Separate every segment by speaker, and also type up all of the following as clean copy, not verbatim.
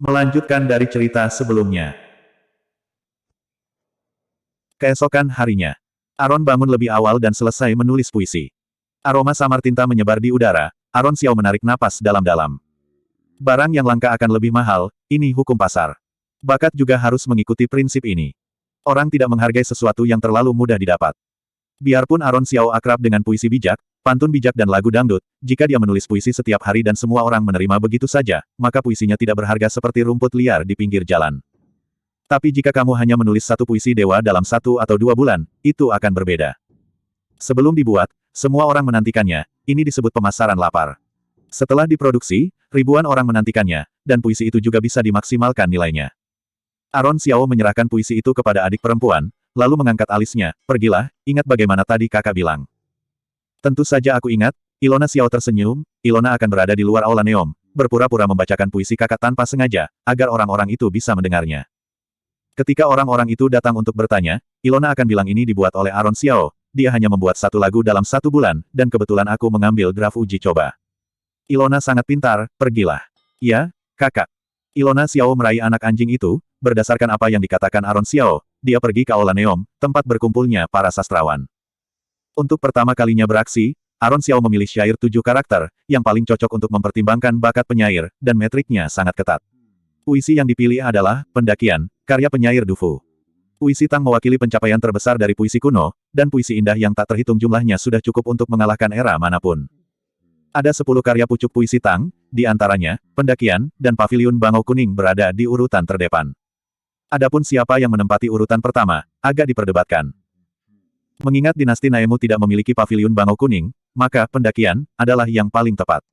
Speaker 1: Melanjutkan dari cerita sebelumnya. Keesokan harinya, Aaron bangun lebih awal dan selesai menulis puisi. Aroma samar tinta menyebar di udara, Aaron Xiao menarik napas dalam-dalam. Barang yang langka akan lebih mahal, ini hukum pasar. Bakat juga harus mengikuti prinsip ini. Orang tidak menghargai sesuatu yang terlalu mudah didapat. Biarpun Aaron Xiao akrab dengan puisi bijak, pantun bijak dan lagu dangdut, jika dia menulis puisi setiap hari dan semua orang menerima begitu saja, maka puisinya tidak berharga seperti rumput liar di pinggir jalan. Tapi jika kamu hanya menulis satu puisi dewa dalam 1 atau 2 bulan, itu akan berbeda. Sebelum dibuat, semua orang menantikannya, ini disebut pemasaran lapar. Setelah diproduksi, ribuan orang menantikannya, dan puisi itu juga bisa dimaksimalkan nilainya. Aaron Xiao menyerahkan puisi itu kepada adik perempuan, lalu mengangkat alisnya, pergilah, ingat bagaimana tadi kakak bilang. Tentu saja aku ingat, Ilona Xiao tersenyum, Ilona akan berada di luar aula Neom, berpura-pura membacakan puisi kakak tanpa sengaja, agar orang-orang itu bisa mendengarnya. Ketika orang-orang itu datang untuk bertanya, Ilona akan bilang ini dibuat oleh Aaron Xiao, dia hanya membuat satu lagu dalam 1 bulan, dan kebetulan aku mengambil draft uji coba. Ilona sangat pintar, pergilah. Ya, kakak. Ilona Xiao meraih anak anjing itu, berdasarkan apa yang dikatakan Aaron Xiao, dia pergi ke aula Neom, tempat berkumpulnya para sastrawan. Untuk pertama kalinya beraksi, Aaron Xiao memilih syair 7 karakter, yang paling cocok untuk mempertimbangkan bakat penyair, dan metriknya sangat ketat. Puisi yang dipilih adalah Pendakian, karya penyair Du Fu. Puisi Tang mewakili pencapaian terbesar dari puisi kuno, dan puisi indah yang tak terhitung jumlahnya sudah cukup untuk mengalahkan era manapun. Ada 10 karya pucuk puisi Tang, di antaranya, Pendakian, dan Paviliun Bangau Kuning berada di urutan terdepan. Adapun siapa yang menempati urutan pertama, agak diperdebatkan. Mengingat dinasti Naemu tidak memiliki Paviliun Bangau Kuning, maka Pendakian adalah yang paling tepat.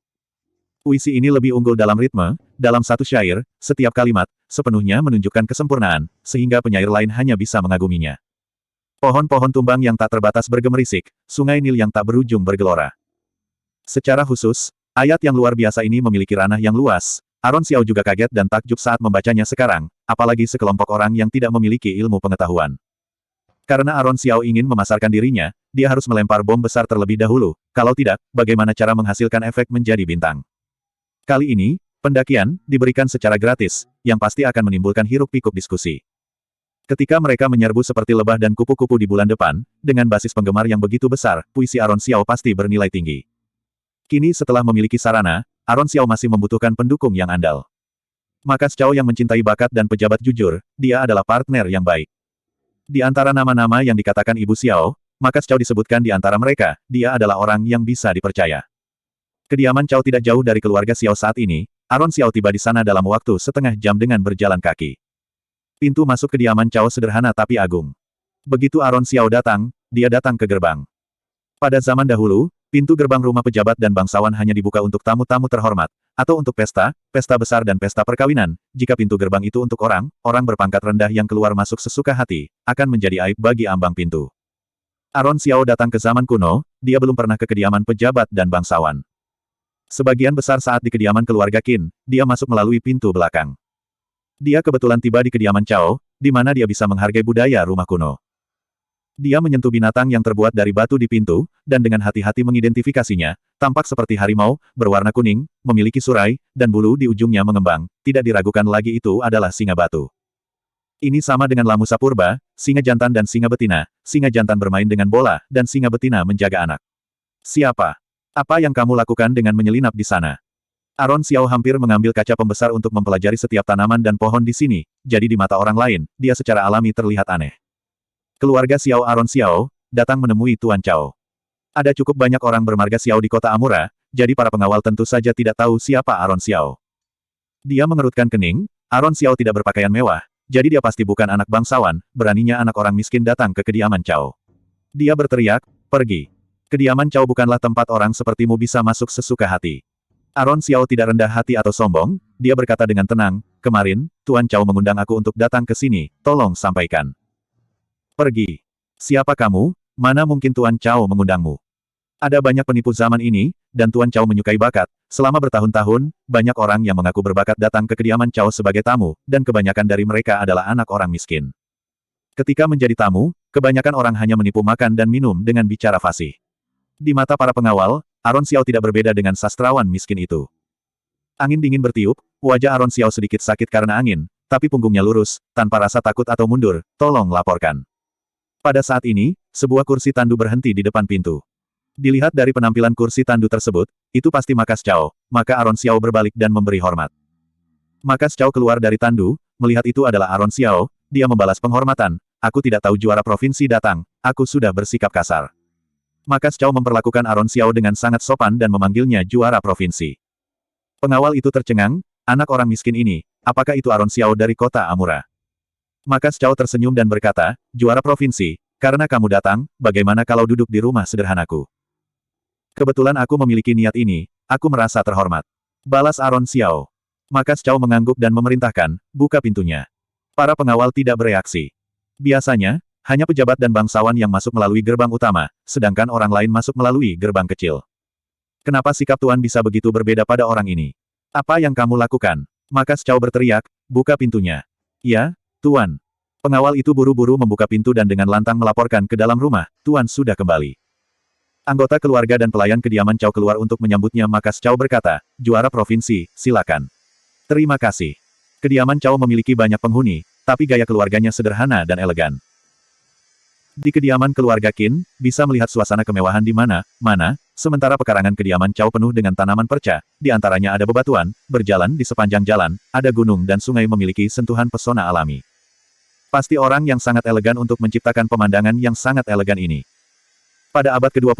Speaker 1: Puisi ini lebih unggul dalam ritme, dalam satu syair, setiap kalimat, sepenuhnya menunjukkan kesempurnaan, sehingga penyair lain hanya bisa mengaguminya. Pohon-pohon tumbang yang tak terbatas bergemerisik, sungai Nil yang tak berujung bergelora. Secara khusus, ayat yang luar biasa ini memiliki ranah yang luas. Aaron Xiao juga kaget dan takjub saat membacanya sekarang, apalagi sekelompok orang yang tidak memiliki ilmu pengetahuan. Karena Aaron Xiao ingin memasarkan dirinya, dia harus melempar bom besar terlebih dahulu, kalau tidak, bagaimana cara menghasilkan efek menjadi bintang. Kali ini, Pendakian diberikan secara gratis, yang pasti akan menimbulkan hiruk-pikuk diskusi. Ketika mereka menyerbu seperti lebah dan kupu-kupu di bulan depan, dengan basis penggemar yang begitu besar, puisi Aaron Xiao pasti bernilai tinggi. Kini setelah memiliki sarana, Aaron Xiao masih membutuhkan pendukung yang andal. Makas Cao yang mencintai bakat dan pejabat jujur, dia adalah partner yang baik. Di antara nama-nama yang dikatakan Ibu Xiao, Makas Cao disebutkan di antara mereka, dia adalah orang yang bisa dipercaya. Kediaman Cao tidak jauh dari keluarga Xiao saat ini, Aaron Xiao tiba di sana dalam waktu setengah jam dengan berjalan kaki. Pintu masuk kediaman Cao sederhana tapi agung. Begitu Aaron Xiao datang, dia datang ke gerbang. Pada zaman dahulu, pintu gerbang rumah pejabat dan bangsawan hanya dibuka untuk tamu-tamu terhormat, atau untuk pesta, pesta besar dan pesta perkawinan. Jika pintu gerbang itu untuk orang berpangkat rendah yang keluar masuk sesuka hati, akan menjadi aib bagi ambang pintu. Aaron Xiao datang ke zaman kuno, dia belum pernah ke kediaman pejabat dan bangsawan. Sebagian besar saat di kediaman keluarga Qin, dia masuk melalui pintu belakang. Dia kebetulan tiba di kediaman Cao, di mana dia bisa menghargai budaya rumah kuno. Dia menyentuh binatang yang terbuat dari batu di pintu, dan dengan hati-hati mengidentifikasinya, tampak seperti harimau, berwarna kuning, memiliki surai, dan bulu di ujungnya mengembang, tidak diragukan lagi itu adalah singa batu. Ini sama dengan Lamusa Purba, singa jantan dan singa betina, singa jantan bermain dengan bola, dan singa betina menjaga anak. Siapa? Apa yang kamu lakukan dengan menyelinap di sana? Aaron Xiao hampir mengambil kaca pembesar untuk mempelajari setiap tanaman dan pohon di sini, jadi di mata orang lain, dia secara alami terlihat aneh. Keluarga Xiao Aaron Xiao, datang menemui Tuan Cao. Ada cukup banyak orang bermarga Xiao di kota Amura, jadi para pengawal tentu saja tidak tahu siapa Aaron Xiao. Dia mengerutkan kening, Aaron Xiao tidak berpakaian mewah, jadi dia pasti bukan anak bangsawan, beraninya anak orang miskin datang ke kediaman Cao. Dia berteriak, pergi. Kediaman Cao bukanlah tempat orang sepertimu bisa masuk sesuka hati. Aaron Xiao tidak rendah hati atau sombong, dia berkata dengan tenang, kemarin, Tuan Cao mengundang aku untuk datang ke sini, tolong sampaikan. Pergi. Siapa kamu? Mana mungkin Tuan Cao mengundangmu? Ada banyak penipu zaman ini, dan Tuan Cao menyukai bakat. Selama bertahun-tahun, banyak orang yang mengaku berbakat datang ke kediaman Cao sebagai tamu, dan kebanyakan dari mereka adalah anak orang miskin. Ketika menjadi tamu, kebanyakan orang hanya menipu makan dan minum dengan bicara fasih. Di mata para pengawal, Aaron Xiao tidak berbeda dengan sastrawan miskin itu. Angin dingin bertiup, wajah Aron Xiao sedikit sakit karena angin, tapi punggungnya lurus, tanpa rasa takut atau mundur, tolong laporkan. Pada saat ini, sebuah kursi tandu berhenti di depan pintu. Dilihat dari penampilan kursi tandu tersebut, itu pasti Markas Cao, maka Aron Xiao berbalik dan memberi hormat. Markas Cao keluar dari tandu, melihat itu adalah Aron Xiao, dia membalas penghormatan, aku tidak tahu juara provinsi datang, aku sudah bersikap kasar. Markas Cao memperlakukan Aron Xiao dengan sangat sopan dan memanggilnya juara provinsi. Pengawal itu tercengang, anak orang miskin ini, apakah itu Aron Xiao dari kota Amura? Markas Cao tersenyum dan berkata, juara provinsi, karena kamu datang, bagaimana kalau duduk di rumah sederhanaku? Kebetulan aku memiliki niat ini, aku merasa terhormat. Balas Aron Xiao. Markas Cao mengangguk dan memerintahkan, buka pintunya. Para pengawal tidak bereaksi. Biasanya, hanya pejabat dan bangsawan yang masuk melalui gerbang utama, sedangkan orang lain masuk melalui gerbang kecil. Kenapa sikap Tuan bisa begitu berbeda pada orang ini? Apa yang kamu lakukan? Markas Cao berteriak, buka pintunya. Ya, Tuan. Pengawal itu buru-buru membuka pintu dan dengan lantang melaporkan ke dalam rumah, Tuan sudah kembali. Anggota keluarga dan pelayan kediaman Cao keluar untuk menyambutnya. Markas Cao berkata, juara provinsi, silakan. Terima kasih. Kediaman Cao memiliki banyak penghuni, tapi gaya keluarganya sederhana dan elegan. Di kediaman keluarga Qin, bisa melihat suasana kemewahan di mana-mana, sementara pekarangan kediaman Cao penuh dengan tanaman perca, di antaranya ada bebatuan, berjalan di sepanjang jalan, ada gunung dan sungai memiliki sentuhan pesona alami. Pasti orang yang sangat elegan untuk menciptakan pemandangan yang sangat elegan ini. Pada abad ke-21,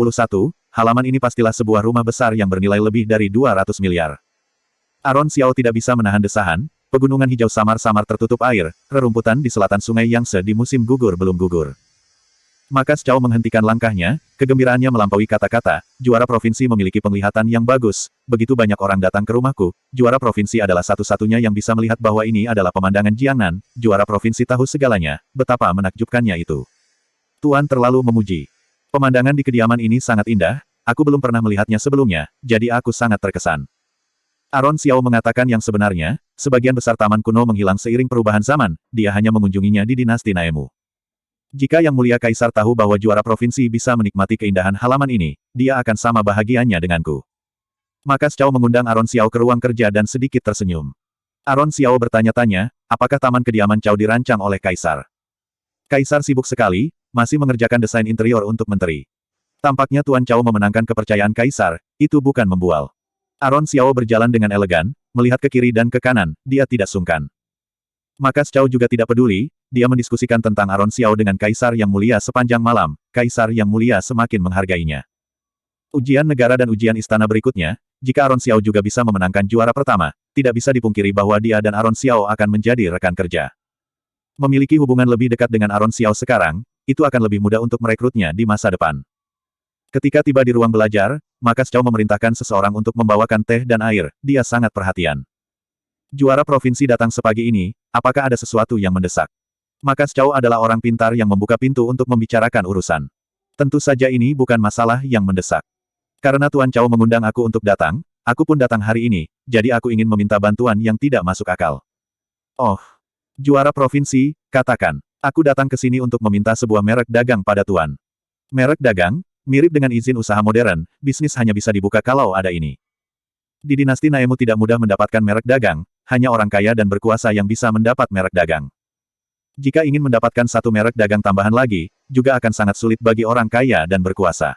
Speaker 1: halaman ini pastilah sebuah rumah besar yang bernilai lebih dari 200 miliar. Aron Xiao tidak bisa menahan desahan, pegunungan hijau samar-samar tertutup air, rerumputan di selatan sungai Yangtze di musim gugur belum gugur. Markas Cao menghentikan langkahnya, kegembiraannya melampaui kata-kata, juara provinsi memiliki penglihatan yang bagus, begitu banyak orang datang ke rumahku, juara provinsi adalah satu-satunya yang bisa melihat bahwa ini adalah pemandangan Jiangnan, juara provinsi tahu segalanya, betapa menakjubkannya itu. Tuan terlalu memuji. Pemandangan di kediaman ini sangat indah, aku belum pernah melihatnya sebelumnya, jadi aku sangat terkesan. Aron Xiao mengatakan yang sebenarnya, sebagian besar taman kuno menghilang seiring perubahan zaman, dia hanya mengunjunginya di dinasti Naemu. Jika Yang Mulia Kaisar tahu bahwa juara provinsi bisa menikmati keindahan halaman ini, dia akan sama bahagianya denganku. Markas Cao mengundang Aron Xiao ke ruang kerja dan sedikit tersenyum. Aron Xiao bertanya-tanya, apakah taman kediaman Cao dirancang oleh Kaisar? Kaisar sibuk sekali, masih mengerjakan desain interior untuk menteri. Tampaknya Tuan Cao memenangkan kepercayaan Kaisar, itu bukan membual. Aron Xiao berjalan dengan elegan, melihat ke kiri dan ke kanan, dia tidak sungkan. Markas Cao juga tidak peduli, dia mendiskusikan tentang Aron Xiao dengan Kaisar Yang Mulia sepanjang malam, Kaisar Yang Mulia semakin menghargainya. Ujian negara dan ujian istana berikutnya, jika Aron Xiao juga bisa memenangkan juara pertama, tidak bisa dipungkiri bahwa dia dan Aron Xiao akan menjadi rekan kerja. Memiliki hubungan lebih dekat dengan Aron Xiao sekarang, itu akan lebih mudah untuk merekrutnya di masa depan. Ketika tiba di ruang belajar, Markas Cao memerintahkan seseorang untuk membawakan teh dan air, dia sangat perhatian. Juara provinsi datang sepagi ini, apakah ada sesuatu yang mendesak? Markas Cao adalah orang pintar yang membuka pintu untuk membicarakan urusan. Tentu saja ini bukan masalah yang mendesak. Karena Tuan Cao mengundang aku untuk datang, aku pun datang hari ini, jadi aku ingin meminta bantuan yang tidak masuk akal. Oh, juara provinsi, katakan, aku datang ke sini untuk meminta sebuah merek dagang pada Tuan. Merek dagang, mirip dengan izin usaha modern, bisnis hanya bisa dibuka kalau ada ini. Di dinasti Naemu tidak mudah mendapatkan merek dagang, hanya orang kaya dan berkuasa yang bisa mendapat merek dagang. Jika ingin mendapatkan satu merek dagang tambahan lagi, juga akan sangat sulit bagi orang kaya dan berkuasa.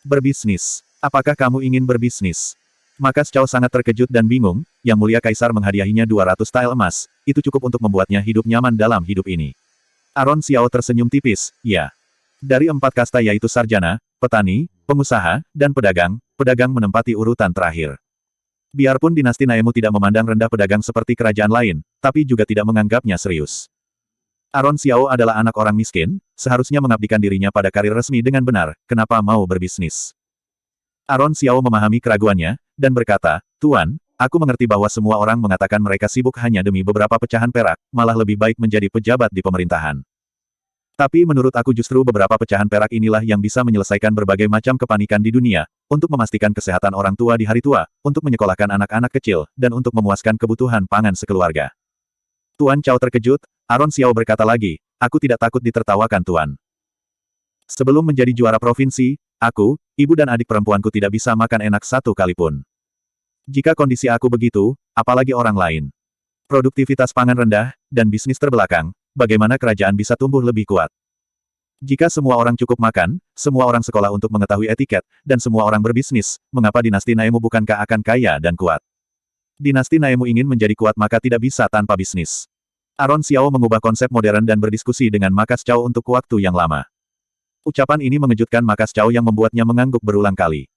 Speaker 1: Berbisnis. Apakah kamu ingin berbisnis? Markas Cao sangat terkejut dan bingung, Yang Mulia Kaisar menghadiahinya 200 tael emas, itu cukup untuk membuatnya hidup nyaman dalam hidup ini. Aron Xiao tersenyum tipis, ya. Dari 4 kasta yaitu sarjana, petani, pengusaha, dan pedagang, pedagang menempati urutan terakhir. Biarpun dinasti Naemu tidak memandang rendah pedagang seperti kerajaan lain, tapi juga tidak menganggapnya serius. Aron Xiao adalah anak orang miskin, seharusnya mengabdikan dirinya pada karir resmi dengan benar, kenapa mau berbisnis? Aron Xiao memahami keraguannya, dan berkata, Tuan, aku mengerti bahwa semua orang mengatakan mereka sibuk hanya demi beberapa pecahan perak, malah lebih baik menjadi pejabat di pemerintahan. Tapi menurut aku justru beberapa pecahan perak inilah yang bisa menyelesaikan berbagai macam kepanikan di dunia, untuk memastikan kesehatan orang tua di hari tua, untuk menyekolahkan anak-anak kecil, dan untuk memuaskan kebutuhan pangan sekeluarga. Tuan Cao terkejut, Aron Xiao berkata lagi, aku tidak takut ditertawakan Tuan. Sebelum menjadi juara provinsi, aku, ibu dan adik perempuanku tidak bisa makan enak satu kali pun. Jika kondisi aku begitu, apalagi orang lain. Produktivitas pangan rendah, dan bisnis terbelakang, bagaimana kerajaan bisa tumbuh lebih kuat? Jika semua orang cukup makan, semua orang sekolah untuk mengetahui etiket, dan semua orang berbisnis, mengapa dinasti Naemu bukankah akan kaya dan kuat? Dinasti Naemu ingin menjadi kuat maka tidak bisa tanpa bisnis. Aaron Xiao mengubah konsep modern dan berdiskusi dengan Makas Chow untuk waktu yang lama. Ucapan ini mengejutkan Makas Chow yang membuatnya mengangguk berulang kali.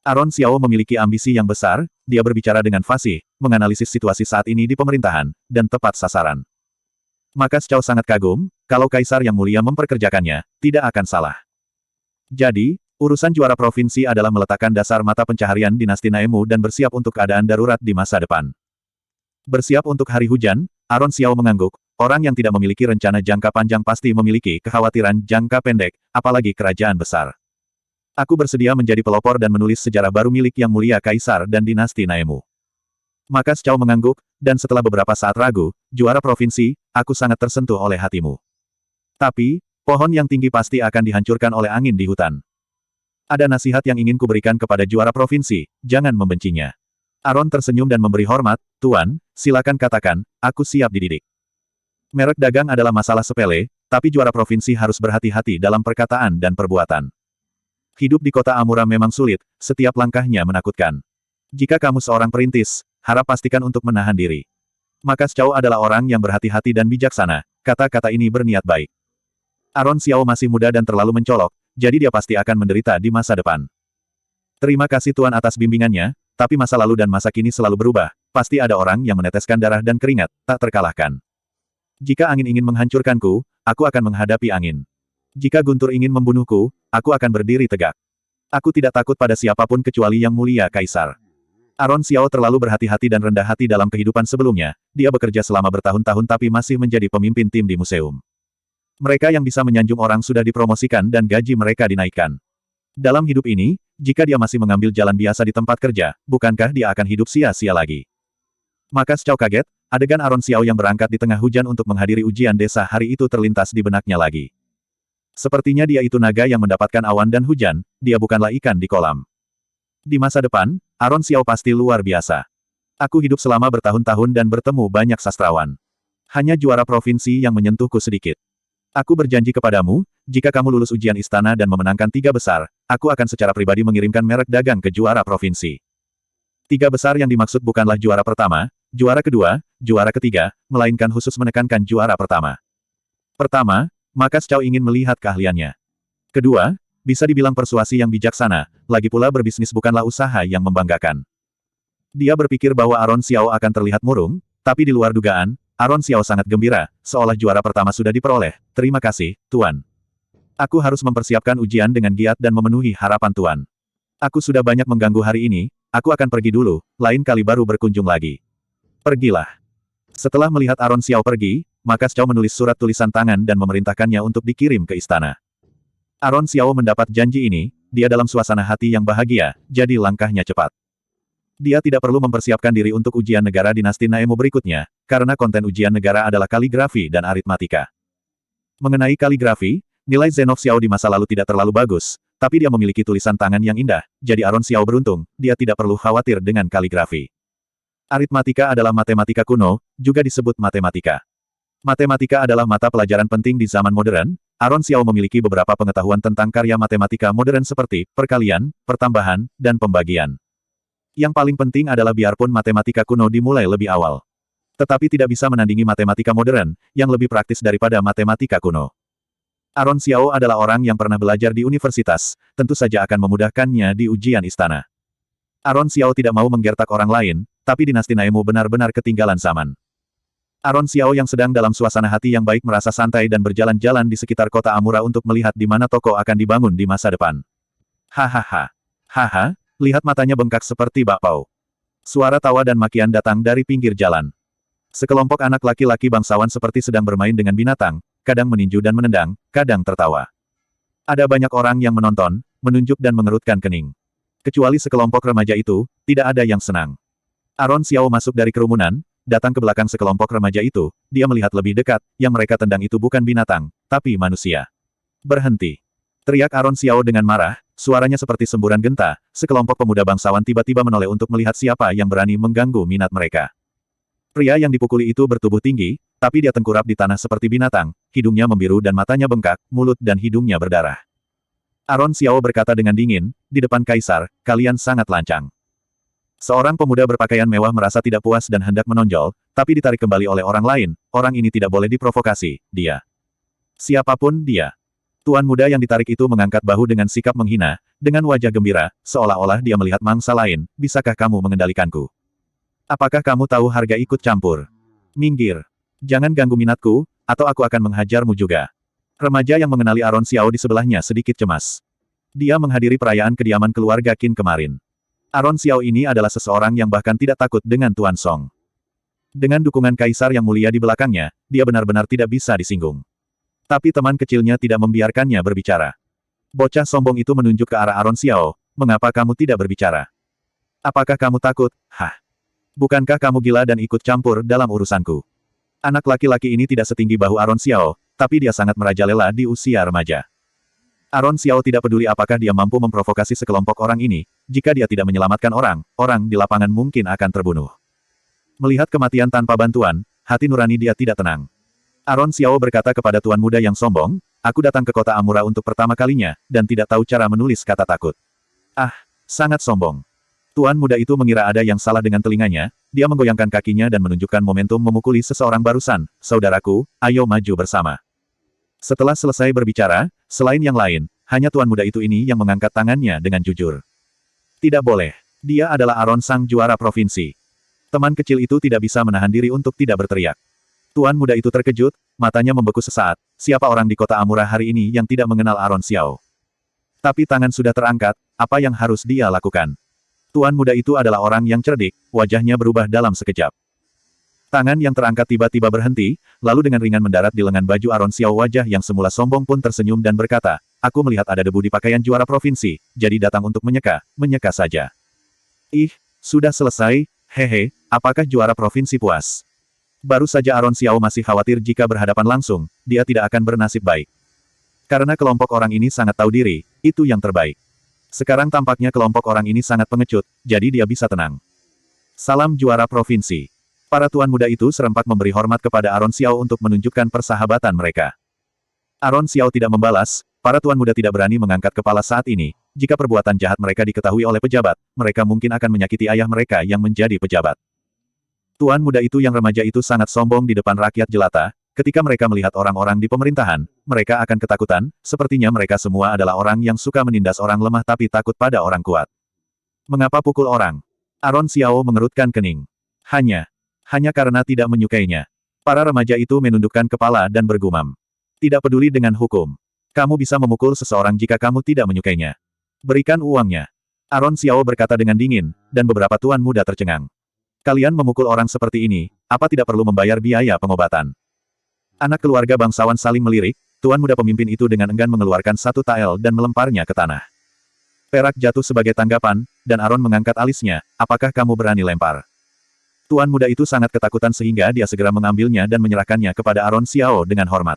Speaker 1: Aaron Xiao memiliki ambisi yang besar, dia berbicara dengan fasih, menganalisis situasi saat ini di pemerintahan, dan tepat sasaran. Makas Chow sangat kagum, kalau Kaisar yang mulia memperkerjakannya, tidak akan salah. Jadi, urusan juara provinsi adalah meletakkan dasar mata pencaharian dinasti Naemu dan bersiap untuk keadaan darurat di masa depan. Bersiap untuk hari hujan, Aaron Xiao mengangguk, orang yang tidak memiliki rencana jangka panjang pasti memiliki kekhawatiran jangka pendek, apalagi kerajaan besar. Aku bersedia menjadi pelopor dan menulis sejarah baru milik Yang Mulia Kaisar dan dinasti Naemu. Makas Chow mengangguk, dan setelah beberapa saat ragu, juara provinsi, aku sangat tersentuh oleh hatimu. Tapi, pohon yang tinggi pasti akan dihancurkan oleh angin di hutan. Ada nasihat yang ingin kuberikan kepada juara provinsi, jangan membencinya. Aaron tersenyum dan memberi hormat, Tuan, silakan katakan, aku siap dididik. Merek dagang adalah masalah sepele, tapi juara provinsi harus berhati-hati dalam perkataan dan perbuatan. Hidup di kota Amura memang sulit, setiap langkahnya menakutkan. Jika kamu seorang perintis, harap pastikan untuk menahan diri. Makas Chow adalah orang yang berhati-hati dan bijaksana, kata-kata ini berniat baik. Aaron Xiao masih muda dan terlalu mencolok, jadi dia pasti akan menderita di masa depan. Terima kasih Tuan atas bimbingannya, tapi masa lalu dan masa kini selalu berubah, pasti ada orang yang meneteskan darah dan keringat, tak terkalahkan. Jika angin ingin menghancurkanku, aku akan menghadapi angin. Jika guntur ingin membunuhku, aku akan berdiri tegak. Aku tidak takut pada siapapun kecuali Yang Mulia Kaisar. Aaron Xiao terlalu berhati-hati dan rendah hati dalam kehidupan sebelumnya, dia bekerja selama bertahun-tahun tapi masih menjadi pemimpin tim di museum. Mereka yang bisa menyanjung orang sudah dipromosikan dan gaji mereka dinaikkan. Dalam hidup ini, jika dia masih mengambil jalan biasa di tempat kerja, bukankah dia akan hidup sia-sia lagi? Makas Chow kaget, adegan Aaron Xiao yang berangkat di tengah hujan untuk menghadiri ujian desa hari itu terlintas di benaknya lagi. Sepertinya dia itu naga yang mendapatkan awan dan hujan, dia bukanlah ikan di kolam. Di masa depan, Aaron Xiao pasti luar biasa. Aku hidup selama bertahun-tahun dan bertemu banyak sastrawan. Hanya juara provinsi yang menyentuhku sedikit. Aku berjanji kepadamu, jika kamu lulus ujian istana dan memenangkan 3 besar, aku akan secara pribadi mengirimkan merek dagang ke juara provinsi. 3 besar yang dimaksud bukanlah juara pertama, juara kedua, juara ketiga, melainkan khusus menekankan juara pertama. Pertama, Makas Chow ingin melihat keahliannya. Kedua, bisa dibilang persuasi yang bijaksana, lagi pula berbisnis bukanlah usaha yang membanggakan. Dia berpikir bahwa Aaron Xiao akan terlihat murung, tapi di luar dugaan, Aaron Xiao sangat gembira, seolah juara pertama sudah diperoleh. Terima kasih, Tuan. Aku harus mempersiapkan ujian dengan giat dan memenuhi harapan Tuan. Aku sudah banyak mengganggu hari ini, aku akan pergi dulu, lain kali baru berkunjung lagi. Pergilah. Setelah melihat Aaron Xiao pergi, Makas Chow menulis surat tulisan tangan dan memerintahkannya untuk dikirim ke istana. Aaron Xiao mendapat janji ini, dia dalam suasana hati yang bahagia, jadi langkahnya cepat. Dia tidak perlu mempersiapkan diri untuk ujian negara dinasti Naemu berikutnya, karena konten ujian negara adalah kaligrafi dan aritmatika. Mengenai kaligrafi, nilai Zenov Xiao di masa lalu tidak terlalu bagus, tapi dia memiliki tulisan tangan yang indah, jadi Aaron Xiao beruntung, dia tidak perlu khawatir dengan kaligrafi. Aritmatika adalah matematika kuno, juga disebut matematika. Matematika adalah mata pelajaran penting di zaman modern. Aaron Xiao memiliki beberapa pengetahuan tentang karya matematika modern seperti perkalian, pertambahan, dan pembagian. Yang paling penting adalah biarpun matematika kuno dimulai lebih awal. Tetapi tidak bisa menandingi matematika modern, yang lebih praktis daripada matematika kuno. Aaron Xiao adalah orang yang pernah belajar di universitas, tentu saja akan memudahkannya di ujian istana. Aaron Xiao tidak mau menggertak orang lain, tapi dinasti Naemu benar-benar ketinggalan zaman. Aaron Xiao yang sedang dalam suasana hati yang baik merasa santai dan berjalan-jalan di sekitar kota Amura untuk melihat di mana toko akan dibangun di masa depan. Hahaha. Haha, lihat matanya bengkak seperti bakpao. Suara tawa dan makian datang dari pinggir jalan. Sekelompok anak laki-laki bangsawan seperti sedang bermain dengan binatang, kadang meninju dan menendang, kadang tertawa. Ada banyak orang yang menonton, menunjuk dan mengerutkan kening. Kecuali sekelompok remaja itu, tidak ada yang senang. Aaron Xiao masuk dari kerumunan, datang ke belakang sekelompok remaja itu, dia melihat lebih dekat, yang mereka tendang itu bukan binatang, tapi manusia. Berhenti. Teriak Aron Xiao dengan marah, suaranya seperti semburan genta, sekelompok pemuda bangsawan tiba-tiba menoleh untuk melihat siapa yang berani mengganggu minat mereka. Pria yang dipukuli itu bertubuh tinggi, tapi dia tengkurap di tanah seperti binatang, hidungnya membiru dan matanya bengkak, mulut dan hidungnya berdarah. Aron Xiao berkata dengan dingin, di depan Kaisar, kalian sangat lancang. Seorang pemuda berpakaian mewah merasa tidak puas dan hendak menonjol, tapi ditarik kembali oleh orang lain, orang ini tidak boleh diprovokasi, dia. Siapapun dia. Tuan muda yang ditarik itu mengangkat bahu dengan sikap menghina, dengan wajah gembira, seolah-olah dia melihat mangsa lain, bisakah kamu mengendalikanku? Apakah kamu tahu harga ikut campur? Minggir. Jangan ganggu minatku, atau aku akan menghajarmu juga. Remaja yang mengenali Aron Xiao di sebelahnya sedikit cemas. Dia menghadiri perayaan kediaman keluarga Qin kemarin. Aron Xiao ini adalah seseorang yang bahkan tidak takut dengan Tuan Song. Dengan dukungan Kaisar yang mulia di belakangnya, dia benar-benar tidak bisa disinggung. Tapi teman kecilnya tidak membiarkannya berbicara. Bocah sombong itu menunjuk ke arah Aron Xiao, mengapa kamu tidak berbicara? Apakah kamu takut? Hah? Bukankah kamu gila dan ikut campur dalam urusanku? Anak laki-laki ini tidak setinggi bahu Aron Xiao, tapi dia sangat merajalela di usia remaja. Aron Xiao tidak peduli apakah dia mampu memprovokasi sekelompok orang ini, jika dia tidak menyelamatkan orang, orang di lapangan mungkin akan terbunuh. Melihat kematian tanpa bantuan, hati nurani dia tidak tenang. Aron Xiao berkata kepada tuan muda yang sombong, aku datang ke kota Amura untuk pertama kalinya, dan tidak tahu cara menulis kata takut. Ah, sangat sombong. Tuan muda itu mengira ada yang salah dengan telinganya, dia menggoyangkan kakinya dan menunjukkan momentum memukuli seseorang barusan, saudaraku, ayo maju bersama. Setelah selesai berbicara, selain yang lain, hanya tuan muda itu ini yang mengangkat tangannya dengan jujur. Tidak boleh. Dia adalah Aron sang juara provinsi. Teman kecil itu tidak bisa menahan diri untuk tidak berteriak. Tuan muda itu terkejut, matanya membeku sesaat, siapa orang di kota Amura hari ini yang tidak mengenal Aron Xiao. Tapi tangan sudah terangkat, apa yang harus dia lakukan? Tuan muda itu adalah orang yang cerdik, wajahnya berubah dalam sekejap. Tangan yang terangkat tiba-tiba berhenti, lalu dengan ringan mendarat di lengan baju Aron Xiao. Wajah yang semula sombong pun tersenyum dan berkata, aku melihat ada debu di pakaian juara provinsi, jadi datang untuk menyeka saja. Ih, sudah selesai, hehe, apakah juara provinsi puas? Baru saja Aron Xiao masih khawatir jika berhadapan langsung, dia tidak akan bernasib baik. Karena kelompok orang ini sangat tahu diri, itu yang terbaik. Sekarang tampaknya kelompok orang ini sangat pengecut, jadi dia bisa tenang. Salam juara provinsi. Para tuan muda itu serempak memberi hormat kepada Aron Xiao untuk menunjukkan persahabatan mereka. Aron Xiao tidak membalas, para tuan muda tidak berani mengangkat kepala saat ini, jika perbuatan jahat mereka diketahui oleh pejabat, mereka mungkin akan menyakiti ayah mereka yang menjadi pejabat. Tuan muda itu yang remaja itu sangat sombong di depan rakyat jelata, ketika mereka melihat orang-orang di pemerintahan, mereka akan ketakutan, sepertinya mereka semua adalah orang yang suka menindas orang lemah tapi takut pada orang kuat. Mengapa pukul orang? Aron Xiao mengerutkan kening. Hanya karena tidak menyukainya. Para remaja itu menundukkan kepala dan bergumam. Tidak peduli dengan hukum. Kamu bisa memukul seseorang jika kamu tidak menyukainya. Berikan uangnya. Aron Xiao berkata dengan dingin, dan beberapa tuan muda tercengang. Kalian memukul orang seperti ini, apa tidak perlu membayar biaya pengobatan? Anak keluarga bangsawan saling melirik, tuan muda pemimpin itu dengan enggan mengeluarkan satu tael dan melemparnya ke tanah. Perak jatuh sebagai tanggapan, dan Aron mengangkat alisnya, apakah kamu berani lempar? Tuan muda itu sangat ketakutan sehingga dia segera mengambilnya dan menyerahkannya kepada Aron Xiao dengan hormat.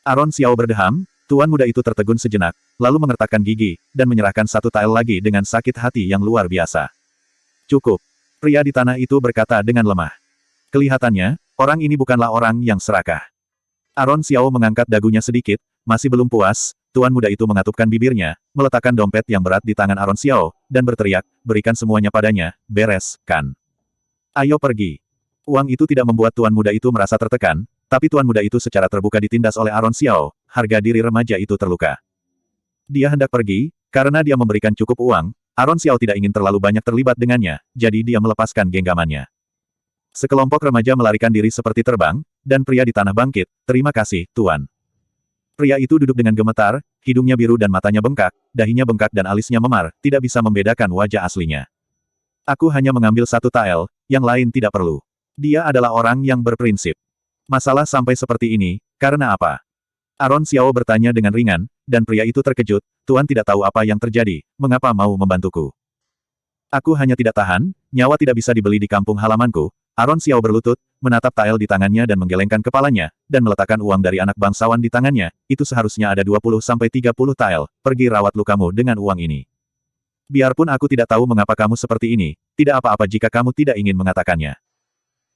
Speaker 1: Aron Xiao berdeham, tuan muda itu tertegun sejenak, lalu mengertakkan gigi, dan menyerahkan satu tael lagi dengan sakit hati yang luar biasa. Cukup. Pria di tanah itu berkata dengan lemah. Kelihatannya, orang ini bukanlah orang yang serakah. Aron Xiao mengangkat dagunya sedikit, masih belum puas, tuan muda itu mengatupkan bibirnya, meletakkan dompet yang berat di tangan Aron Xiao, dan berteriak, berikan semuanya padanya, beres, kan? Ayo pergi. Uang itu tidak membuat tuan muda itu merasa tertekan, tapi tuan muda itu secara terbuka ditindas oleh Aron Xiao, harga diri remaja itu terluka. Dia hendak pergi, karena dia memberikan cukup uang, Aron Xiao tidak ingin terlalu banyak terlibat dengannya, jadi dia melepaskan genggamannya. Sekelompok remaja melarikan diri seperti terbang, dan pria di tanah bangkit, terima kasih, Tuan. Pria itu duduk dengan gemetar, hidungnya biru dan matanya bengkak, dahinya bengkak dan alisnya memar, tidak bisa membedakan wajah aslinya. Aku hanya mengambil satu tael, yang lain tidak perlu. Dia adalah orang yang berprinsip. Masalah sampai seperti ini, karena apa? Aron Xiao bertanya dengan ringan, dan pria itu terkejut, Tuan tidak tahu apa yang terjadi, mengapa mau membantuku? Aku hanya tidak tahan, nyawa tidak bisa dibeli di kampung halamanku, Aron Xiao berlutut, menatap tael di tangannya dan menggelengkan kepalanya, dan meletakkan uang dari anak bangsawan di tangannya. Itu seharusnya ada 20-30 tael. Pergi rawat lukamu dengan uang ini. Biarpun aku tidak tahu mengapa kamu seperti ini, tidak apa-apa jika kamu tidak ingin mengatakannya.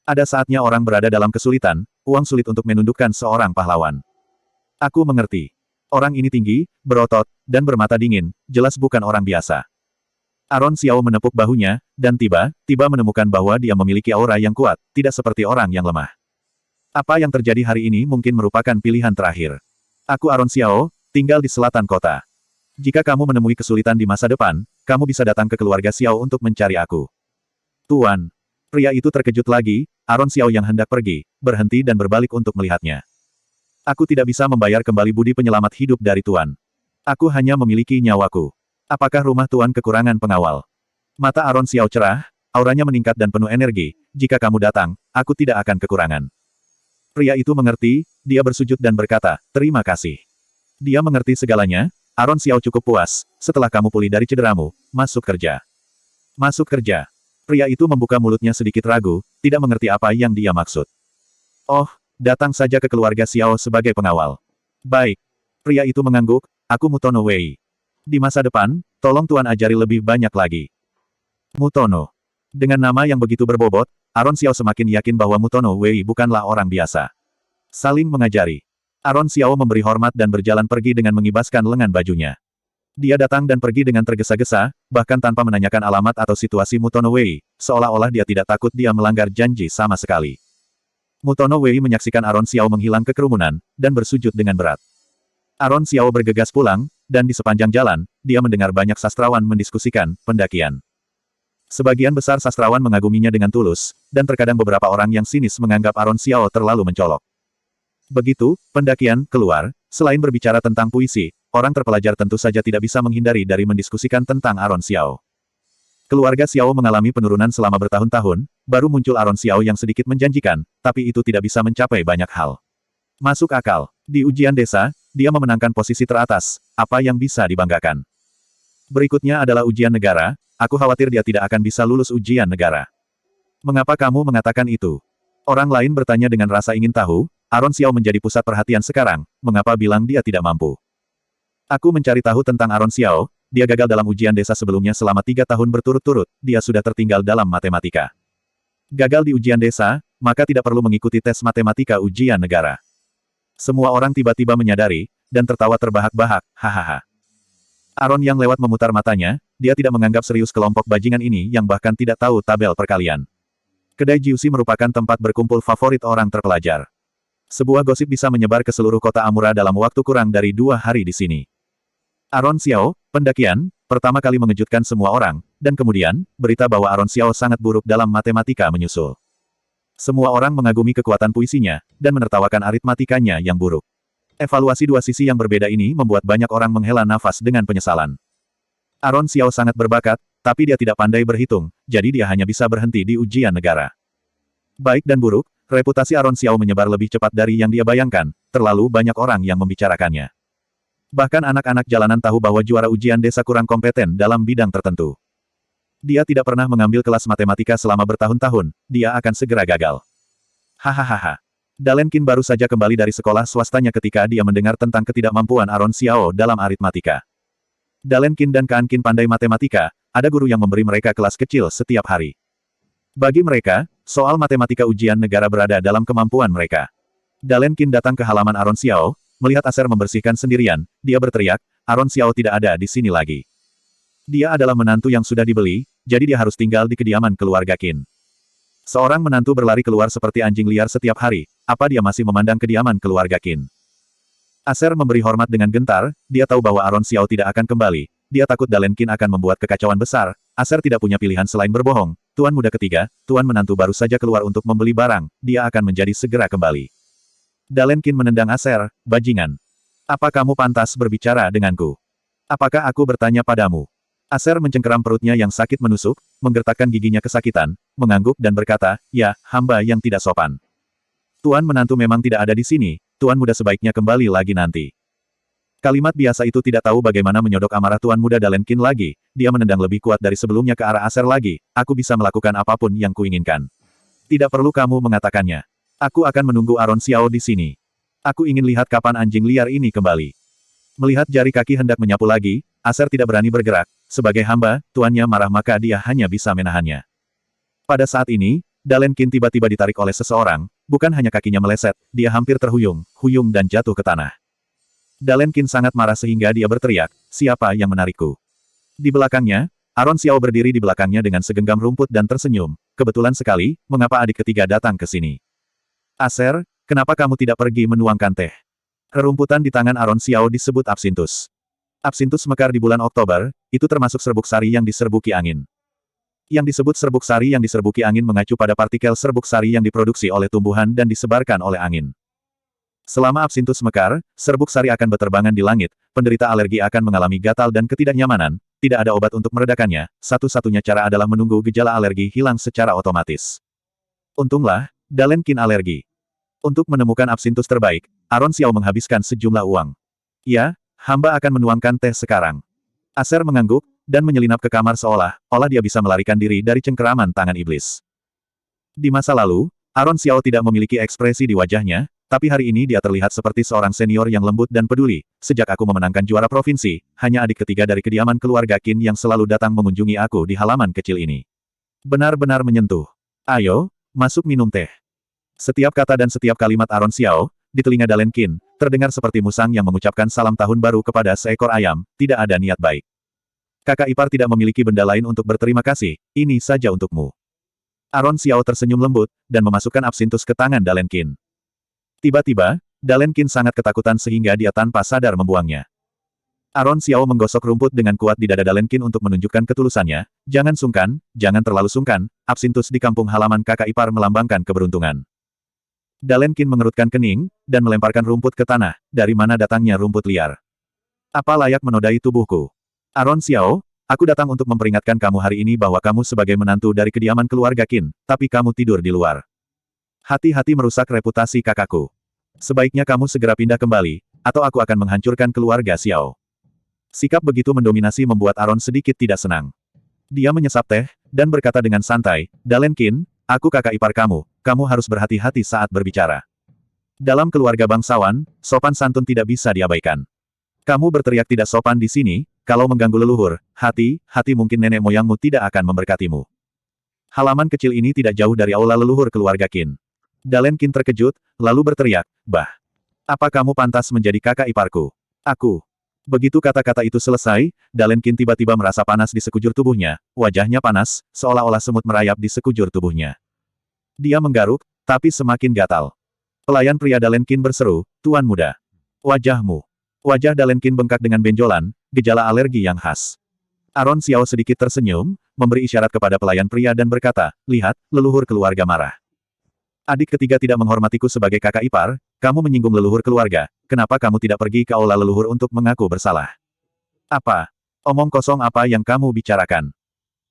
Speaker 1: Ada saatnya orang berada dalam kesulitan, uang sulit untuk menundukkan seorang pahlawan. Aku mengerti. Orang ini tinggi, berotot, dan bermata dingin, jelas bukan orang biasa. Aron Xiao menepuk bahunya, dan tiba-tiba menemukan bahwa dia memiliki aura yang kuat, tidak seperti orang yang lemah. Apa yang terjadi hari ini mungkin merupakan pilihan terakhir. Aku Aron Xiao, tinggal di selatan kota. Jika kamu menemui kesulitan di masa depan, kamu bisa datang ke keluarga Xiao untuk mencari aku. Tuan. Pria itu terkejut lagi, Aron Xiao yang hendak pergi, berhenti dan berbalik untuk melihatnya. Aku tidak bisa membayar kembali budi penyelamat hidup dari Tuan. Aku hanya memiliki nyawaku. Apakah rumah Tuan kekurangan pengawal? Mata Aron Xiao cerah, auranya meningkat dan penuh energi. Jika kamu datang, aku tidak akan kekurangan. Pria itu mengerti, dia bersujud dan berkata, terima kasih. Dia mengerti segalanya, Aron Xiao cukup puas, setelah kamu pulih dari cederamu, masuk kerja. Masuk kerja. Pria itu membuka mulutnya sedikit ragu, tidak mengerti apa yang dia maksud. Oh, datang saja ke keluarga Xiao sebagai pengawal. Baik. Pria itu mengangguk, aku Mutono Wei. Di masa depan, tolong Tuan ajari lebih banyak lagi. Mutono. Dengan nama yang begitu berbobot, Aron Xiao semakin yakin bahwa Mutono Wei bukanlah orang biasa. Saling mengajari. Aron Xiao memberi hormat dan berjalan pergi dengan mengibaskan lengan bajunya. Dia datang dan pergi dengan tergesa-gesa, bahkan tanpa menanyakan alamat atau situasi Mutono Wei, seolah-olah dia tidak takut dia melanggar janji sama sekali. Mutono Wei menyaksikan Aron Xiao menghilang ke kerumunan, dan bersujud dengan berat. Aron Xiao bergegas pulang, dan di sepanjang jalan, dia mendengar banyak sastrawan mendiskusikan pendakian. Sebagian besar sastrawan mengaguminya dengan tulus, dan terkadang beberapa orang yang sinis menganggap Aron Xiao terlalu mencolok. Begitu, pendakian keluar, selain berbicara tentang puisi, orang terpelajar tentu saja tidak bisa menghindari dari mendiskusikan tentang Aron Xiao. Keluarga Xiao mengalami penurunan selama bertahun-tahun, baru muncul Aron Xiao yang sedikit menjanjikan, tapi itu tidak bisa mencapai banyak hal. Masuk akal. Di ujian desa, dia memenangkan posisi teratas, apa yang bisa dibanggakan. Berikutnya adalah ujian negara, aku khawatir dia tidak akan bisa lulus ujian negara. Mengapa kamu mengatakan itu? Orang lain bertanya dengan rasa ingin tahu, Aron Xiao menjadi pusat perhatian sekarang, mengapa bilang dia tidak mampu? Aku mencari tahu tentang Aron Xiao, dia gagal dalam ujian desa sebelumnya selama 3 tahun berturut-turut, dia sudah tertinggal dalam matematika. Gagal di ujian desa, maka tidak perlu mengikuti tes matematika ujian negara. Semua orang tiba-tiba menyadari, dan tertawa terbahak-bahak, hahaha. Aron yang lewat memutar matanya, dia tidak menganggap serius kelompok bajingan ini yang bahkan tidak tahu tabel perkalian. Kedai Jiuxi merupakan tempat berkumpul favorit orang terpelajar. Sebuah gosip bisa menyebar ke seluruh kota Amura dalam waktu kurang dari 2 hari di sini. Aron Xiao, pendakian, pertama kali mengejutkan semua orang, dan kemudian, berita bahwa Aron Xiao sangat buruk dalam matematika menyusul. Semua orang mengagumi kekuatan puisinya, dan menertawakan aritmatikanya yang buruk. Evaluasi dua sisi yang berbeda ini membuat banyak orang menghela nafas dengan penyesalan. Aron Xiao sangat berbakat, tapi dia tidak pandai berhitung, jadi dia hanya bisa berhenti di ujian negara. Baik dan buruk, reputasi Aron Xiao menyebar lebih cepat dari yang dia bayangkan, terlalu banyak orang yang membicarakannya. Bahkan anak-anak jalanan tahu bahwa juara ujian desa kurang kompeten dalam bidang tertentu. Dia tidak pernah mengambil kelas matematika selama bertahun-tahun, dia akan segera gagal. Hahaha. Dalen Qin baru saja kembali dari sekolah swastanya ketika dia mendengar tentang ketidakmampuan Aron Xiao dalam aritmatika. Dalen Qin dan Kaan Qin pandai matematika, ada guru yang memberi mereka kelas kecil setiap hari. Bagi mereka, soal matematika ujian negara berada dalam kemampuan mereka. Dalen Qin datang ke halaman Aron Xiao, melihat Aser membersihkan sendirian, dia berteriak, Aron Xiao tidak ada di sini lagi. Dia adalah menantu yang sudah dibeli, jadi dia harus tinggal di kediaman keluarga Qin. Seorang menantu berlari keluar seperti anjing liar setiap hari, apa dia masih memandang kediaman keluarga Qin? Aser memberi hormat dengan gentar, dia tahu bahwa Aron Xiao tidak akan kembali, dia takut Dalen Qin akan membuat kekacauan besar, Aser tidak punya pilihan selain berbohong, tuan muda ketiga, tuan menantu baru saja keluar untuk membeli barang, dia akan menjadi segera kembali. Dalen Qin menendang Aser, bajingan. Apa kamu pantas berbicara denganku? Apakah aku bertanya padamu? Aser mencengkeram perutnya yang sakit menusuk, menggertakkan giginya kesakitan, mengangguk dan berkata, ya, hamba yang tidak sopan. Tuan menantu memang tidak ada di sini, tuan muda sebaiknya kembali lagi nanti. Kalimat biasa itu tidak tahu bagaimana menyodok amarah tuan muda Dalen Qin lagi, dia menendang lebih kuat dari sebelumnya ke arah Aser lagi, aku bisa melakukan apapun yang kuinginkan. Tidak perlu kamu mengatakannya. Aku akan menunggu Aron Xiao di sini. Aku ingin lihat kapan anjing liar ini kembali. Melihat jari kaki hendak menyapu lagi, Acer tidak berani bergerak. Sebagai hamba, tuannya marah maka dia hanya bisa menahannya. Pada saat ini, Dalen Qin tiba-tiba ditarik oleh seseorang, bukan hanya kakinya meleset, dia hampir terhuyung, dan jatuh ke tanah. Dalen Qin sangat marah sehingga dia berteriak, siapa yang menarikku? Di belakangnya, Aron Xiao berdiri di belakangnya dengan segenggam rumput dan tersenyum. Kebetulan sekali, mengapa adik ketiga datang ke sini? Acer, kenapa kamu tidak pergi menuangkan teh? Rerumputan di tangan Aron Xiao disebut absintus. Absintus mekar di bulan Oktober, itu termasuk serbuk sari yang diserbuki angin. Yang disebut serbuk sari yang diserbuki angin mengacu pada partikel serbuk sari yang diproduksi oleh tumbuhan dan disebarkan oleh angin. Selama absintus mekar, serbuk sari akan berterbangan di langit, penderita alergi akan mengalami gatal dan ketidaknyamanan, tidak ada obat untuk meredakannya, satu-satunya cara adalah menunggu gejala alergi hilang secara otomatis. Untunglah, Dalen Qin alergi. Untuk menemukan absintus terbaik, Aron Xiao menghabiskan sejumlah uang. Ya, hamba akan menuangkan teh sekarang. Acer mengangguk, dan menyelinap ke kamar seolah-olah dia bisa melarikan diri dari cengkeraman tangan iblis. Di masa lalu, Aron Xiao tidak memiliki ekspresi di wajahnya, tapi hari ini dia terlihat seperti seorang senior yang lembut dan peduli. Sejak aku memenangkan juara provinsi, hanya adik ketiga dari kediaman keluarga Qin yang selalu datang mengunjungi aku di halaman kecil ini. Benar-benar menyentuh. Ayo, masuk minum teh. Setiap kata dan setiap kalimat Aron Xiao, di telinga Dalen Qin, terdengar seperti musang yang mengucapkan salam tahun baru kepada seekor ayam, tidak ada niat baik. Kakak ipar tidak memiliki benda lain untuk berterima kasih, ini saja untukmu. Aron Xiao tersenyum lembut, dan memasukkan absintus ke tangan Dalen Qin. Tiba-tiba, Dalen Qin sangat ketakutan sehingga dia tanpa sadar membuangnya. Aron Xiao menggosok rumput dengan kuat di dada Dalen Qin untuk menunjukkan ketulusannya, jangan sungkan, jangan terlalu sungkan, absintus di kampung halaman kakak ipar melambangkan keberuntungan. Dalen Qin mengerutkan kening, dan melemparkan rumput ke tanah, dari mana datangnya rumput liar. Apa layak menodai tubuhku? Aron Xiao, aku datang untuk memperingatkan kamu hari ini bahwa kamu sebagai menantu dari kediaman keluarga Qin, tapi kamu tidur di luar. Hati-hati merusak reputasi kakakku. Sebaiknya kamu segera pindah kembali, atau aku akan menghancurkan keluarga Xiao. Sikap begitu mendominasi membuat Aron sedikit tidak senang. Dia menyesap teh, dan berkata dengan santai, Dalen Qin, aku kakak ipar kamu harus berhati-hati saat berbicara. Dalam keluarga bangsawan, sopan santun tidak bisa diabaikan. Kamu berteriak tidak sopan di sini, kalau mengganggu leluhur, hati mungkin nenek moyangmu tidak akan memberkatimu. Halaman kecil ini tidak jauh dari aula leluhur keluarga Qin. Dalen Qin terkejut, lalu berteriak, bah. Apa kamu pantas menjadi kakak iparku? Aku. Begitu kata-kata itu selesai, Dalen Qin tiba-tiba merasa panas di sekujur tubuhnya, wajahnya panas, seolah-olah semut merayap di sekujur tubuhnya. Dia menggaruk, tapi semakin gatal. Pelayan pria Dalen Qin berseru, Tuan muda. Wajahmu. Wajah Dalen Qin bengkak dengan benjolan, gejala alergi yang khas. Aron Xiao sedikit tersenyum, memberi isyarat kepada pelayan pria dan berkata, lihat, leluhur keluarga marah. Adik ketiga tidak menghormatiku sebagai kakak ipar, kamu menyinggung leluhur keluarga, kenapa kamu tidak pergi ke aula leluhur untuk mengaku bersalah? Apa? Omong kosong apa yang kamu bicarakan?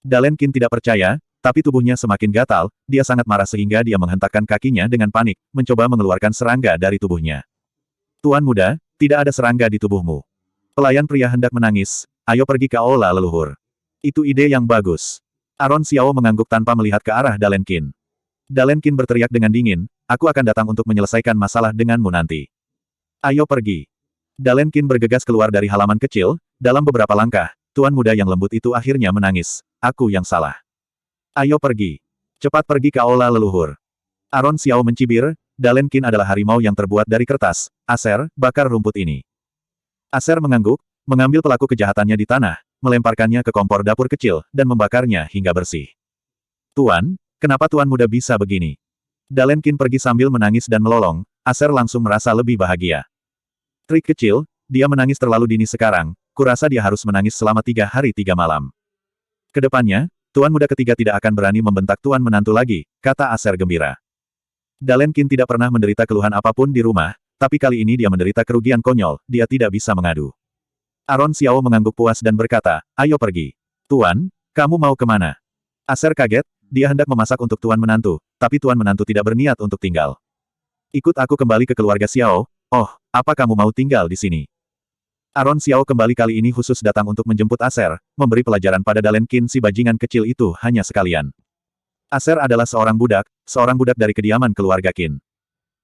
Speaker 1: Dalen Qin tidak percaya, tapi tubuhnya semakin gatal, dia sangat marah sehingga dia menghentakkan kakinya dengan panik, mencoba mengeluarkan serangga dari tubuhnya. Tuan muda, tidak ada serangga di tubuhmu. Pelayan pria hendak menangis, ayo pergi ke aula leluhur. Itu ide yang bagus. Aron Xiao mengangguk tanpa melihat ke arah Dalen Qin. Dalen Qin berteriak dengan dingin, aku akan datang untuk menyelesaikan masalah denganmu nanti. Ayo pergi. Dalen Qin bergegas keluar dari halaman kecil, dalam beberapa langkah, tuan muda yang lembut itu akhirnya menangis, aku yang salah. Ayo pergi. Cepat pergi ke aula leluhur. Aron Xiao mencibir, Dalen Qin adalah harimau yang terbuat dari kertas, Acer, bakar rumput ini. Acer mengangguk, mengambil pelaku kejahatannya di tanah, melemparkannya ke kompor dapur kecil, dan membakarnya hingga bersih. Tuan, kenapa Tuan muda bisa begini? Dalen Qin pergi sambil menangis dan melolong, Acer langsung merasa lebih bahagia. Trik kecil, dia menangis terlalu dini sekarang, kurasa dia harus menangis selama 3 hari 3 malam. Kedepannya, Tuan muda ketiga tidak akan berani membentak Tuan menantu lagi, kata Acer gembira. Dalen Qin tidak pernah menderita keluhan apapun di rumah, tapi kali ini dia menderita kerugian konyol, dia tidak bisa mengadu. Aron Xiao mengangguk puas dan berkata, ayo pergi. Tuan, kamu mau kemana? Acer kaget, dia hendak memasak untuk Tuan menantu, tapi Tuan menantu tidak berniat untuk tinggal. Ikut aku kembali ke keluarga Xiao, oh, apa kamu mau tinggal di sini? Aron Xiao kembali kali ini khusus datang untuk menjemput Acer, memberi pelajaran pada Dalen Qin si bajingan kecil itu hanya sekalian. Aser adalah seorang budak dari kediaman keluarga Qin.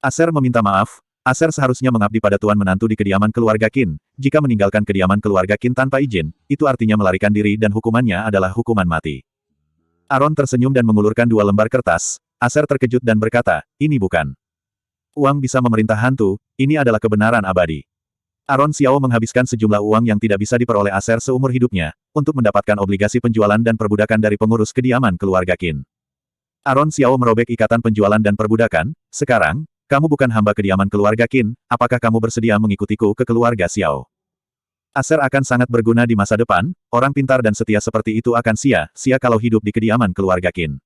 Speaker 1: Aser meminta maaf, Aser seharusnya mengabdi pada tuan menantu di kediaman keluarga Qin. Jika meninggalkan kediaman keluarga Qin tanpa izin, itu artinya melarikan diri dan hukumannya adalah hukuman mati. Aron tersenyum dan mengulurkan 2 lembar kertas. Aser terkejut dan berkata, ini bukan uang bisa memerintah hantu, ini adalah kebenaran abadi. Aron Xiao menghabiskan sejumlah uang yang tidak bisa diperoleh Aser seumur hidupnya, untuk mendapatkan obligasi penjualan dan perbudakan dari pengurus kediaman keluarga Qin. Aron Xiao merobek ikatan penjualan dan perbudakan, sekarang, kamu bukan hamba kediaman keluarga Qin, apakah kamu bersedia mengikutiku ke keluarga Xiao? Aser akan sangat berguna di masa depan, orang pintar dan setia seperti itu akan sia-sia kalau hidup di kediaman keluarga Qin.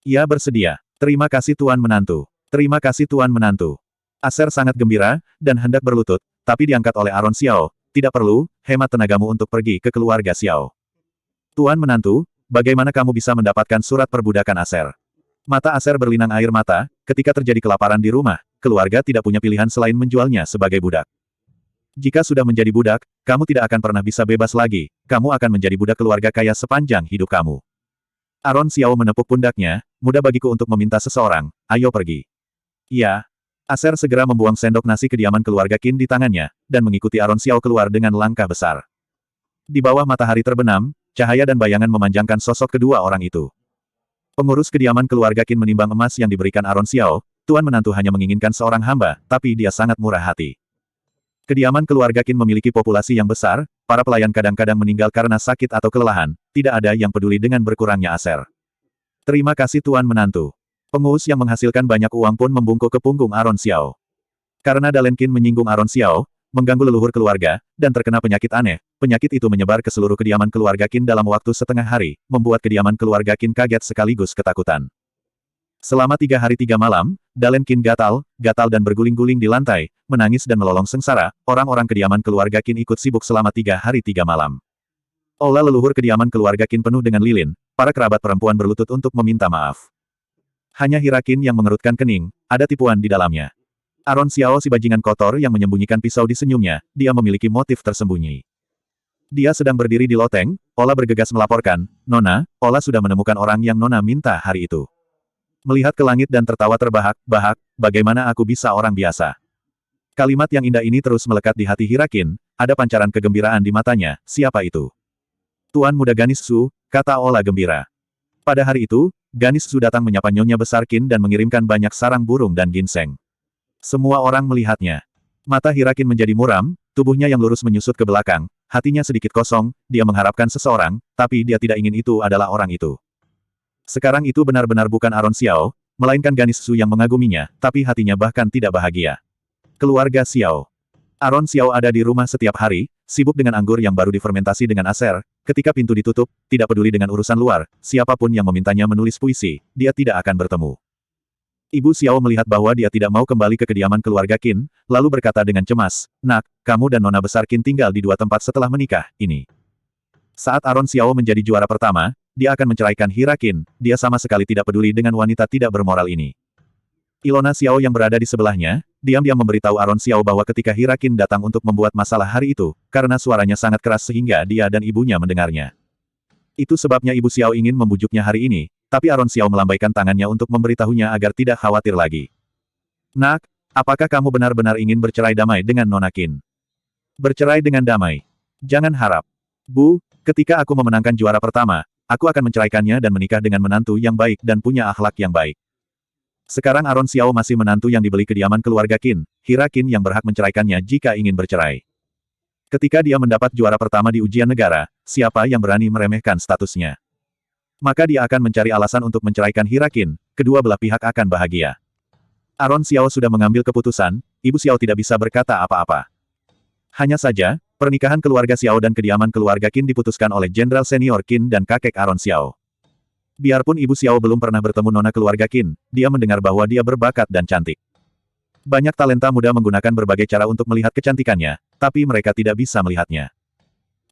Speaker 1: Ia bersedia. Terima kasih tuan menantu. Terima kasih tuan menantu. Aser sangat gembira, dan hendak berlutut, tapi diangkat oleh Aron Xiao, tidak perlu, hemat tenagamu untuk pergi ke keluarga Xiao. Tuan menantu, bagaimana kamu bisa mendapatkan surat perbudakan Aser? Mata Aser berlinang air mata, ketika terjadi kelaparan di rumah, keluarga tidak punya pilihan selain menjualnya sebagai budak. Jika sudah menjadi budak, kamu tidak akan pernah bisa bebas lagi, kamu akan menjadi budak keluarga kaya sepanjang hidup kamu. Aron Xiao menepuk pundaknya, mudah bagiku untuk meminta seseorang, ayo pergi. Ya. Aser segera membuang sendok nasi kediaman keluarga Qin di tangannya, dan mengikuti Aron Xiao keluar dengan langkah besar. Di bawah matahari terbenam, cahaya dan bayangan memanjangkan sosok kedua orang itu. Pengurus kediaman keluarga Qin menimbang emas yang diberikan Aron Xiao, tuan menantu hanya menginginkan seorang hamba, tapi dia sangat murah hati. Kediaman keluarga Qin memiliki populasi yang besar, para pelayan kadang-kadang meninggal karena sakit atau kelelahan, tidak ada yang peduli dengan berkurangnya Aser. Terima kasih tuan menantu. Penguus yang menghasilkan banyak uang pun membungkuk ke punggung Aron Xiao. Karena Dalen Qin menyinggung Aron Xiao, mengganggu leluhur keluarga, dan terkena penyakit aneh, penyakit itu menyebar ke seluruh kediaman keluarga Qin dalam waktu setengah hari, membuat kediaman keluarga Qin kaget sekaligus ketakutan. Selama 3 hari 3 malam, Dalen Qin gatal dan berguling-guling di lantai, menangis dan melolong sengsara, orang-orang kediaman keluarga Qin ikut sibuk selama 3 hari 3 malam. Olah leluhur kediaman keluarga Qin penuh dengan lilin, para kerabat perempuan berlutut untuk meminta maaf. Hanya Hira Qin yang mengerutkan kening, ada tipuan di dalamnya. Aron Xiao si bajingan kotor yang menyembunyikan pisau di senyumnya, dia memiliki motif tersembunyi. Dia sedang berdiri di loteng, Ola bergegas melaporkan, Nona, Ola sudah menemukan orang yang Nona minta hari itu. Melihat ke langit dan tertawa terbahak-bahak, bagaimana aku bisa orang biasa? Kalimat yang indah ini terus melekat di hati Hira Qin, ada pancaran kegembiraan di matanya, siapa itu? Tuan muda Ganis Su, kata Ola gembira. Pada hari itu, Ganis Su datang menyapa Nyonya Besar Qin dan mengirimkan banyak sarang burung dan ginseng. Semua orang melihatnya. Mata Hira Qin menjadi muram, tubuhnya yang lurus menyusut ke belakang, hatinya sedikit kosong, dia mengharapkan seseorang, tapi dia tidak ingin itu adalah orang itu. Sekarang itu benar-benar bukan Aron Xiao, melainkan Ganis Su yang mengaguminya, tapi hatinya bahkan tidak bahagia. Keluarga Xiao. Aron Xiao ada di rumah setiap hari, sibuk dengan anggur yang baru difermentasi dengan Aser, ketika pintu ditutup, tidak peduli dengan urusan luar, siapapun yang memintanya menulis puisi, dia tidak akan bertemu. Ibu Xiao melihat bahwa dia tidak mau kembali ke kediaman keluarga Qin, lalu berkata dengan cemas, Nak, kamu dan Nona Besar Qin tinggal di 2 tempat setelah menikah, ini. Saat Aron Xiao menjadi juara pertama, dia akan menceraikan Hira Qin, dia sama sekali tidak peduli dengan wanita tidak bermoral ini. Ilona Xiao yang berada di sebelahnya, diam-diam memberitahu Aron Xiao bahwa ketika Hira Qin datang untuk membuat masalah hari itu, karena suaranya sangat keras sehingga dia dan ibunya mendengarnya. Itu sebabnya Ibu Xiao ingin membujuknya hari ini, tapi Aron Xiao melambaikan tangannya untuk memberitahunya agar tidak khawatir lagi. Nak, apakah kamu benar-benar ingin bercerai damai dengan Nona Qin? Bercerai dengan damai. Jangan harap. Bu, ketika aku memenangkan juara pertama, aku akan menceraikannya dan menikah dengan menantu yang baik dan punya akhlak yang baik. Sekarang Aron Xiao masih menantu yang dibeli kediaman keluarga Qin, Hira Qin yang berhak menceraikannya jika ingin bercerai. Ketika dia mendapat juara pertama di ujian negara, siapa yang berani meremehkan statusnya? Maka dia akan mencari alasan untuk menceraikan Hira Qin, kedua belah pihak akan bahagia. Aron Xiao sudah mengambil keputusan, Ibu Xiao tidak bisa berkata apa-apa. Hanya saja, pernikahan keluarga Xiao dan kediaman keluarga Qin diputuskan oleh Jenderal Senior Qin dan kakek Aron Xiao. Biarpun Ibu Xiao belum pernah bertemu nona keluarga Qin, dia mendengar bahwa dia berbakat dan cantik. Banyak talenta muda menggunakan berbagai cara untuk melihat kecantikannya, tapi mereka tidak bisa melihatnya.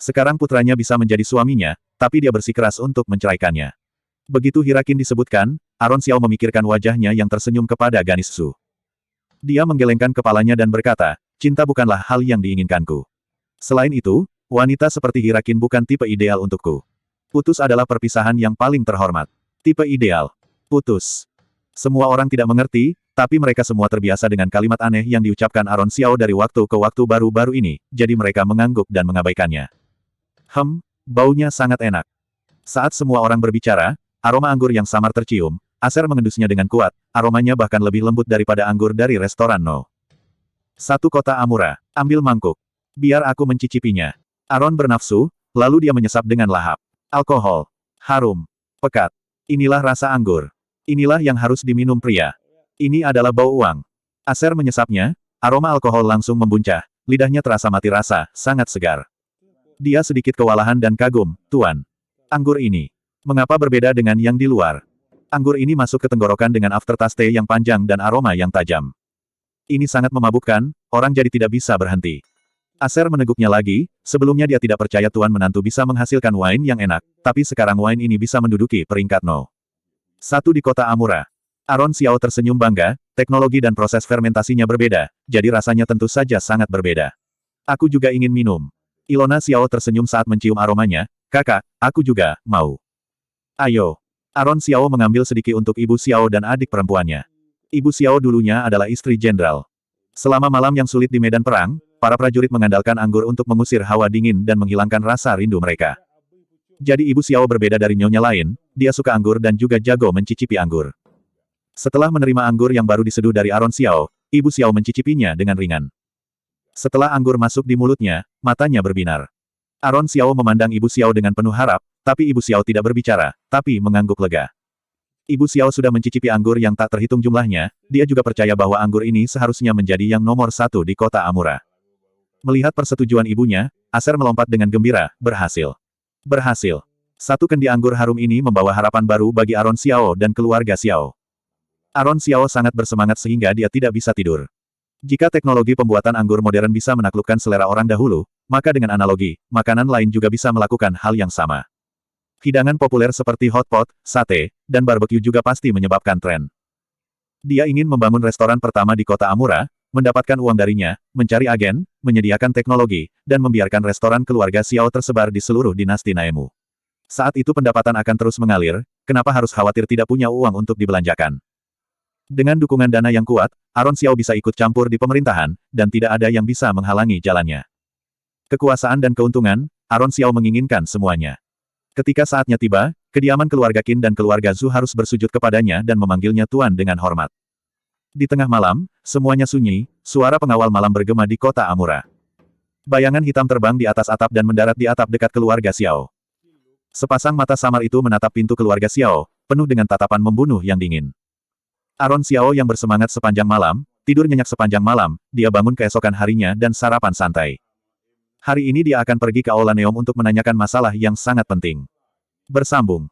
Speaker 1: Sekarang putranya bisa menjadi suaminya, tapi dia bersikeras untuk menceraikannya. Begitu Hira Qin disebutkan, Aron Xiao memikirkan wajahnya yang tersenyum kepada Ganis Su. Dia menggelengkan kepalanya dan berkata, cinta bukanlah hal yang diinginkanku. Selain itu, wanita seperti Hira Qin bukan tipe ideal untukku. Putus adalah perpisahan yang paling terhormat. Tipe ideal. Putus. Semua orang tidak mengerti, tapi mereka semua terbiasa dengan kalimat aneh yang diucapkan Aaron Xiao dari waktu ke waktu baru-baru ini, jadi mereka mengangguk dan mengabaikannya. Baunya sangat enak. Saat semua orang berbicara, aroma anggur yang samar tercium, Acer mengendusnya dengan kuat, aromanya bahkan lebih lembut daripada anggur dari restoran No. 1 Kota Amura. Ambil mangkuk. Biar aku mencicipinya. Aaron bernafsu, lalu dia menyesap dengan lahap. Alkohol. Harum. Pekat. Inilah rasa anggur. Inilah yang harus diminum pria. Ini adalah bau uang. Acer menyesapnya, aroma alkohol langsung membuncah, lidahnya terasa mati rasa, sangat segar. Dia sedikit kewalahan dan kagum, Tuan. Anggur ini. Mengapa berbeda dengan yang di luar? Anggur ini masuk ke tenggorokan dengan aftertaste yang panjang dan aroma yang tajam. Ini sangat memabukkan, orang jadi tidak bisa berhenti. Acer meneguknya lagi, sebelumnya dia tidak percaya Tuan Menantu bisa menghasilkan wine yang enak, tapi sekarang wine ini bisa menduduki peringkat No. 1 di Kota Amura. Aaron Xiao tersenyum bangga, teknologi dan proses fermentasinya berbeda, jadi rasanya tentu saja sangat berbeda. Aku juga ingin minum. Ilona Xiao tersenyum saat mencium aromanya, kakak, aku juga, mau. Ayo. Aaron Xiao mengambil sedikit untuk Ibu Xiao dan adik perempuannya. Ibu Xiao dulunya adalah istri jenderal. Selama malam yang sulit di medan perang, para prajurit mengandalkan anggur untuk mengusir hawa dingin dan menghilangkan rasa rindu mereka. Jadi Ibu Xiao berbeda dari nyonya lain, dia suka anggur dan juga jago mencicipi anggur. Setelah menerima anggur yang baru diseduh dari Aaron Xiao, Ibu Xiao mencicipinya dengan ringan. Setelah anggur masuk di mulutnya, matanya berbinar. Aaron Xiao memandang Ibu Xiao dengan penuh harap, tapi Ibu Xiao tidak berbicara, tapi mengangguk lega. Ibu Xiao sudah mencicipi anggur yang tak terhitung jumlahnya, dia juga percaya bahwa anggur ini seharusnya menjadi yang nomor 1 di Kota Amura. Melihat persetujuan ibunya, Acer melompat dengan gembira, berhasil. Berhasil. Satu kendi anggur harum ini membawa harapan baru bagi Aaron Xiao dan keluarga Xiao. Aaron Xiao sangat bersemangat sehingga dia tidak bisa tidur. Jika teknologi pembuatan anggur modern bisa menaklukkan selera orang dahulu, maka dengan analogi, makanan lain juga bisa melakukan hal yang sama. Hidangan populer seperti hotpot, sate, dan barbecue juga pasti menyebabkan tren. Dia ingin membangun restoran pertama di Kota Amura, mendapatkan uang darinya, mencari agen, menyediakan teknologi, dan membiarkan restoran keluarga Xiao tersebar di seluruh dinasti Naemu. Saat itu pendapatan akan terus mengalir, kenapa harus khawatir tidak punya uang untuk dibelanjakan? Dengan dukungan dana yang kuat, Aaron Xiao bisa ikut campur di pemerintahan, dan tidak ada yang bisa menghalangi jalannya. Kekuasaan dan keuntungan, Aaron Xiao menginginkan semuanya. Ketika saatnya tiba, kediaman keluarga Qin dan keluarga Zhu harus bersujud kepadanya dan memanggilnya Tuan dengan hormat. Di tengah malam, semuanya sunyi, suara pengawal malam bergema di Kota Amura. Bayangan hitam terbang di atas atap dan mendarat di atap dekat keluarga Xiao. Sepasang mata samar itu menatap pintu keluarga Xiao, penuh dengan tatapan membunuh yang dingin. Aaron Xiao yang bersemangat sepanjang malam, tidur nyenyak sepanjang malam, dia bangun keesokan harinya dan sarapan santai. Hari ini dia akan pergi ke Aula Neom untuk menanyakan masalah yang sangat penting. Bersambung.